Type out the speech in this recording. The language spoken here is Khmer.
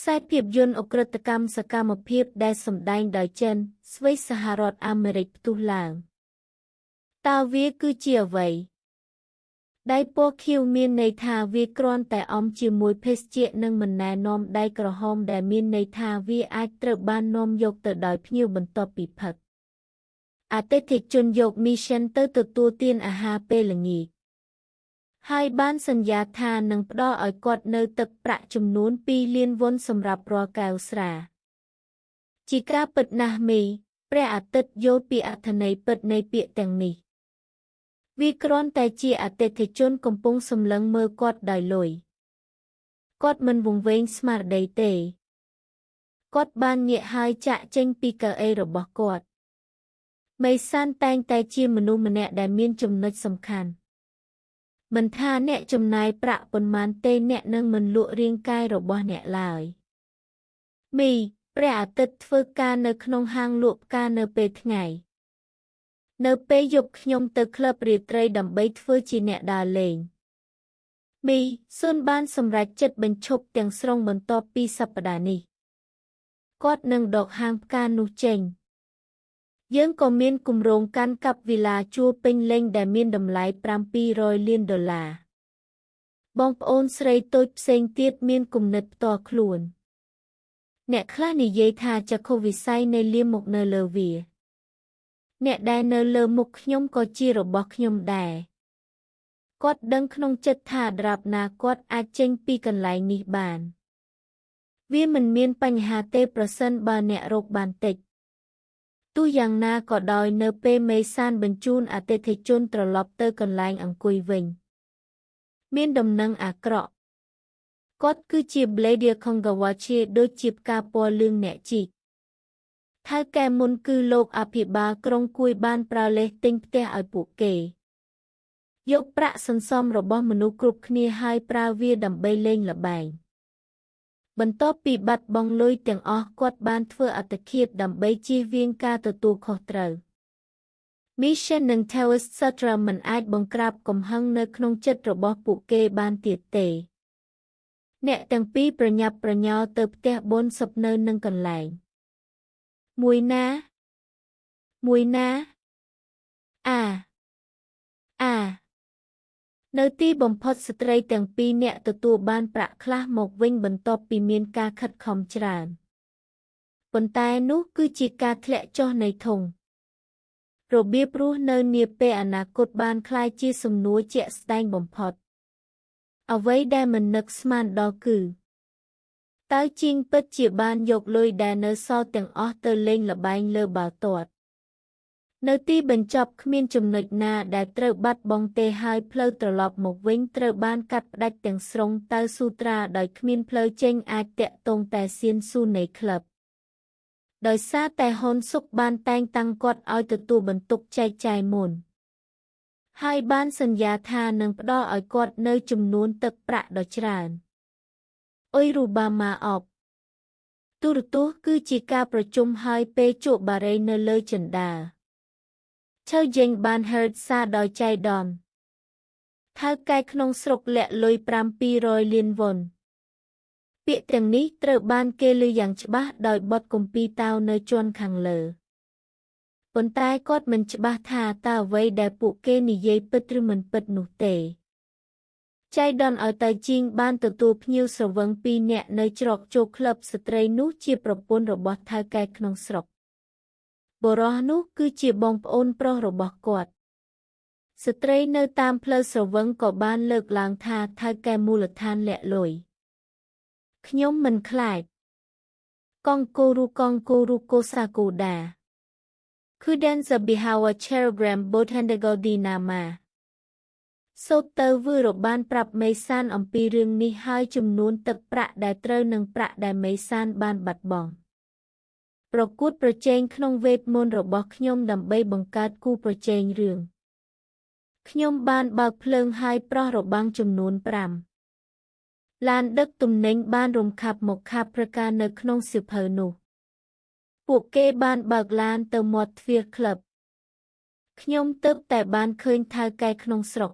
ខ្សែភាពយន្តអក្រិតកម្មសកម្មភាពដែលសម្ដែងដោយចិនស្វ័យសហរដ្ឋអាមេរិកផ្ទុះឡើងតើវាគឺជាអ្វីដៃពណ៌ខៀវមានន័យថាវាគ្រាន់តែអមជាមួយភេសជ្ជៈនិងមិនណែនាំដៃក្រហមដែលមានន័យថាវាអាចត្រូវបាននាំយកទៅដោយភ្ញៀវបន្ទាប់ពីផឹកអតិថិជនយកមីសិនទៅទទួលទានអាហារពេលល្ងាចហើយបានសន្យាថានឹងផ្ដល់ឲ្យគាត់នូវទឹកប្រាក់ចំនួន2 លានវ៉ុនសម្រាប់រាល់កែវស្រាជាការពិតណាស់មីព្រះអាទិត្យយល់ពីអត្ថន័យពិតនៃពាក្យទាំងនេះវាគ្រាន់តែជាអតិថិជនកំពុងសម្លឹងមើលគាត់ដោយលុយគាត់មិនវង្វេងស្មារតីទេគាត់បានងាកហើយចាក់ចេញពីកៅអីរបស់គាត់មេសានតែងតែជាមនុស្សម្នាក់ដែលមានចំណុចសំខាន់មិនថាអ្នកចំណាយប្រាក់ប៉ុន្មានទេអ្នកនឹងមិនលក់រាងកាយរបស់អ្នកឡើយមីព្រះអាទិត្យធ្វើការនៅក្នុងហាងលក់ផ្កានៅពេលថ្ងៃនៅពេលយប់ខ្ញុំទៅក្លឹបរាត្រីដើម្បីធ្វើជាអ្នកដើរលេងមីស៊ុនបានសម្រេចចិត្តបញ្ឈប់ទាំងស្រុងបន្ទាប់ពីសប្តាហ៍នេះគាត់នឹងដកហាងផ្កានោះចេញយើងក៏មានគម្រោងកាន់កាប់វីឡាជួលពេញលេញដែលមានតម្លៃ$700 លានបងប្អូនស្រីតូចផ្សេងទៀតមានគំនិតផ្ទាល់ខ្លួនអ្នកខ្លះនិយាយថាចក្ខុវិស័យនៃលាមកនៅលើវាអ្នកដែលនៅលើមុខខ្ញុំក៏ជារបស់ខ្ញុំដែរគាត់ដឹងក្នុងចិត្តថាដរាបណាគាត់អាចចេញពីកន្លែងនេះបានវាមិនមានបញ្ហាទេប្រសិនបើអ្នករកបានតិចទោះយ៉ាងណាក៏ដោយនៅពេលមេសានបញ្ជូនអតិថិជនត្រឡប់ទៅកន្លែងអង្គុយវិញមានដំណឹងអាក្រក់គាត់គឺជា Bladia Congawachi ដូចជាផ្កាពណ៌លឿងអ្នកជីកថៅកែមុនគឺលោកអភិបាលក្រុងគួយបានប្រើលេសទិញផ្ទះឲ្យពួកគេយកប្រាក់សន្សំរបស់មនុស្សគ្រប់គ្នាហើយប្រើវាដើម្បីលេងល្បែងបន្ទាប់ពីបាត់បង់លុយទាំងអស់គាត់បានធ្វើអត្តឃាតដើម្បីជៀសវាងការទទួលខុសត្រូវ Mission និង Taoist Sutra មិនអាចបង្ក្រាបកំហឹងនៅក្នុងចិត្តរបស់ពួកគេបានទៀតទេអ្នកទាំងពីរប្រញាប់ប្រញ័រទៅផ្ទះបុណ្យសពនៅនឹងកន្លែងមួយណានៅទីបំផុតស្ត្រីទាំងពីរនាក់ទទួលបានប្រាក់ខ្លះមកវិញបន្ទាប់ពីមានការខិតខំច្រើនប៉ុន្តែនោះគឺជាការធ្លាក់ចុះនៃធុងរបៀបរស់នៅនាពេលអនាគតបានក្លាយជាសំណួរជាក់ស្ដែងបំផុតអ្វីដែលមិននឹកស្មានដល់គឺតើជាងពិតជាបានយកលុយដែលនៅសល់ទាំងអស់ទៅលេងល្បែងលើបាល់ទាត់នៅទីបញ្ចប់គ្មានចំណុចណាដែលត្រូវបាត់បង់ទេហើយផ្លូវត្រឡប់មកវិញត្រូវបានកាត់ផ្ដាច់ទាំងស្រុងតើស៊ូត្រាដោយគ្មានផ្លូវចេញអាចតាក់ទងតែសៀនស៊ូនៃក្លឹបដោយសារតែហ៊ុនស៊ុកបានតែងតាំងគាត់ឲ្យទទួលបន្ទុកចែកចាយមុនហើយបានសន្យាថានឹងផ្ដល់ឲ្យគាត់នៅចំនួនទឹកប្រាក់ដ៏ច្រើនអុយរូបាម៉ាអបទូរទស្សន៍គឺជាការប្រជុំហើយពេលជក់បារីនៅលើជណ្ដាលឈើចេញបានហឺតសារដោយចៃដន្យថៅកែក្នុងស្រុកលាក់លុយ$700 លានវ៉ុនពាក្យទាំងនេះត្រូវបានគេឮយ៉ាងច្បាស់ដោយបទគម្ពីរតាវនៅជាន់ខាងលើប៉ុន្តែគាត់មិនច្បាស់ថាតើអ្វីដែលពួកគេនិយាយពិតឬមិនពិតនោះទេចៃដន្យឲ្យតៃជីងបានទទួលភ្ញៀវស្រវឹង2 នាក់នៅច្រកចូលក្លឹបស្ត្រីនោះជាប្រពន្ធរបស់ថៅកែក្នុងស្រុកបុរសនោះគឺជាបងប្អូនប្រុសរបស់គាត់ស្ត្រីនៅតាមផ្លូវស្រវឹងក៏បានលើកឡើងថាថៅកែមូលដ្ឋានលាក់លុយខ្ញុំមិនខ្លាចកងគូរូកូសាគូដាគឺដែនសប៊ីហាវ៉ាឆេរក្រាមបូតហាន់ដេកូឌីណាម៉ាសូតទៅវឺរបានប្រាប់មេសានអំពីរឿងនេះហើយចំនួនទឹកប្រាក់ដែលត្រូវនឹងប្រាក់ដែលមេសានបានបាត់បង់ប្រកួតប្រជែងក្នុងវេទមន្តរបស់ខ្ញុំដើម្បីបង្កើតគូប្រជែងរឿងខ្ញុំបានបើកភ្លើងហើយប្រោះរបាំងចំនួន5ឡានដឹកទំនិញបានរំខាប់មកខាប់ប្រការនៅក្នុងសៀវភៅនោះពួកគេបានបើកឡានទៅមាត់ទ្វារក្លឹបខ្ញុំទើបតែបានឃើញថៅកែក្នុងស្រុក